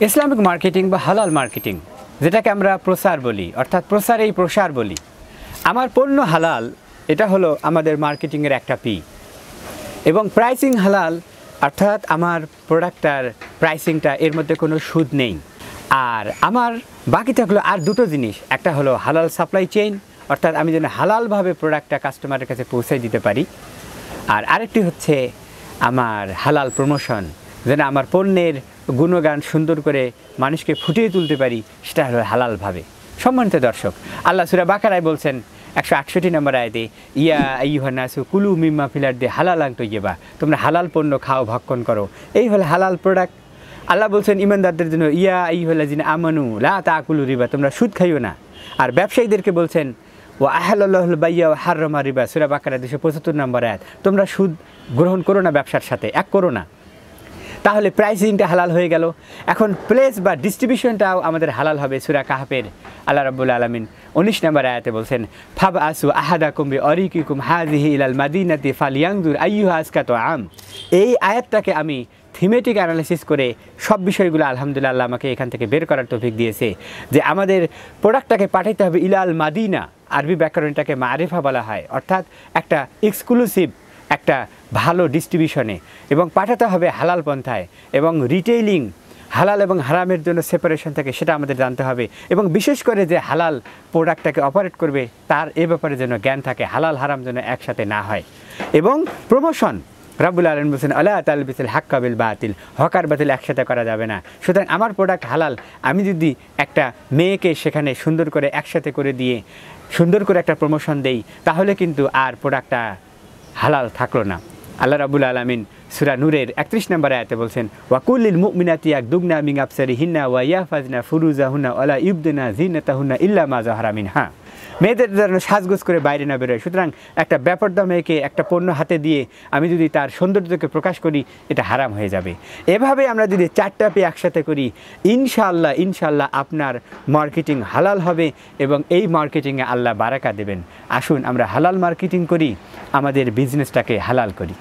Islamic marketing বা হালাল marketing যেটাকে আমরা প্রসার বলি, অর্থাৎ প্রসারেই প্রসার বলি। আমার পণ্য হালাল, এটা হলো আমাদের মার্কেটিংয়ের একটা পি। এবং প্রাইসিং হালাল, অর্থাৎ আমার প্রোডাক্টটার প্রাইসিংটা এর মধ্যে কোনো সুদ নেই। আর আমার বাকি থাকলো আর দুটো জিনিস, একটা হলো হালাল সাপ্লাই চেইন, অর্থাৎ আমি যেন হালালভাবে প্রোডাক্টটা কাস্টমারের কাছে পৌঁছে দিতে পারি। আর আরেকটি হচ্ছে আমার হালাল প্রমোশন, যেন আমার পণ্যের গুণগান সুন্দর করে মানুষকে ফুটিয়ে তুলতে পারি, সেটা হলো হালালভাবে। সম্মানিত দর্শক, আল্লাহ সূরা বাকারায় বলছেন 168 নম্বর আয়াতে, ইয়া আইয়ুহান নাসু কুলু মিম্মা ফিল আরদি হালালান তাইয়্যিবা, তোমরা হালাল পণ্য খাও, ভক্ষণ করো, এই হলো হালাল প্রোডাক্ট। আল্লাহ বলছেন ইমানদারদের জন্য, ইয়া আইয়ুহাল্লাযিনা আমানু লা তাকুলু রিবা, তোমরা সুদ খাইও না। আর ব্যবসায়ীদেরকে বলছেন, ওয়া আহাল্লাল্লাহুল বাইয়া ওয়া হাররামা রিবা, সূরা বাকারা 275 নম্বর আয়াত, তোমরা সুদ গ্রহণ করো না, ব্যবসার সাথে এক করো না। তাহলে প্রাইসিংটা হালাল হয়ে গেল। এখন প্লেস বা ডিস্ট্রিবিউশনটাও আমাদের হালাল হবে। সূরা কাহফের আল্লাহ রাব্বুল আলামিন 19 নম্বর আয়াতে বলছেন, ফাবআসু আহাদাকুম বিআরিকিকুম হাযিহি ইলাল মাদিনাতি ফালিয়ানজুর আইয়ুহা আসকাতু আম। এই আয়াতটাকে আমি থিমেটিক অ্যানালিসিস করে সব বিষয়গুলো আলহামদুলিল্লাহ আল্লাহ আমাকে এখান থেকে বের করার তৌফিক দিয়েছে, যে আমাদের প্রোডাক্টটাকে পাঠাইতে হবে ইলাল মাদিনা। আরবি ব্যাকরণটাকে মারিফা বলা হয়, অর্থাৎ একটা এক্সক্লুসিভ একটা ভালো ডিস্ট্রিবিউশনে, এবং পাঠাতে হবে হালাল পন্থায়, এবং রিটেইলিং হালাল এবং হারামের জন্য সেপারেশন থাকে সেটা আমাদের জানতে হবে, এবং বিশেষ করে যে হালাল প্রোডাক্টটাকে অপারেট করবে তার এ ব্যাপারে যেন জ্ঞান থাকে, হালাল হারাম যেন একসাথে না হয়। এবং প্রমোশন, রাব্বুল আলামিন বলছেন আলা তালবিসিল হাক্কা বিল বাতিল, হক আর বাতিল একসাথে করা যাবে না। সুতরাং আমার প্রোডাক্ট হালাল, আমি যদি একটা মেয়েকে সেখানে সুন্দর করে একসাথে করে দিয়ে সুন্দর করে একটা প্রমোশন দেই, তাহলে কিন্তু আর প্রোডাক্টটা হালাল থাকলো না। আল্লাহ রাব্বুল আলামিন সূরা নূরের 31 নম্বর আয়াতে বলছেন, ওয়াকুলিল মুমিনাতি ইয়াগদুগনা মিন আবসারিহিন্না ওয়া ইয়াহফাজনা ফুরুজাহুন্না ওয়ালা ইবদিনা যিনাতাহুন্না ইল্লা মা যাহারা মিনহা। মেয়েদের যেন সাজগোজ করে বাইরে না বেরোয়। সুতরাং একটা বেপরদা মেয়েকে একটা পণ্য হাতে দিয়ে আমি যদি তার সৌন্দর্যকে প্রকাশ করি, এটা হারাম হয়ে যাবে। এভাবে আমরা যদি 4টা পে একসাথে করি, ইনশাআল্লাহ আপনার মার্কেটিং হালাল হবে, এবং এই মার্কেটিংয়ে আল্লাহ বারাকা দেবেন। আসুন আমরা হালাল মার্কেটিং করি, আমাদের বিজনেসটাকে হালাল করি।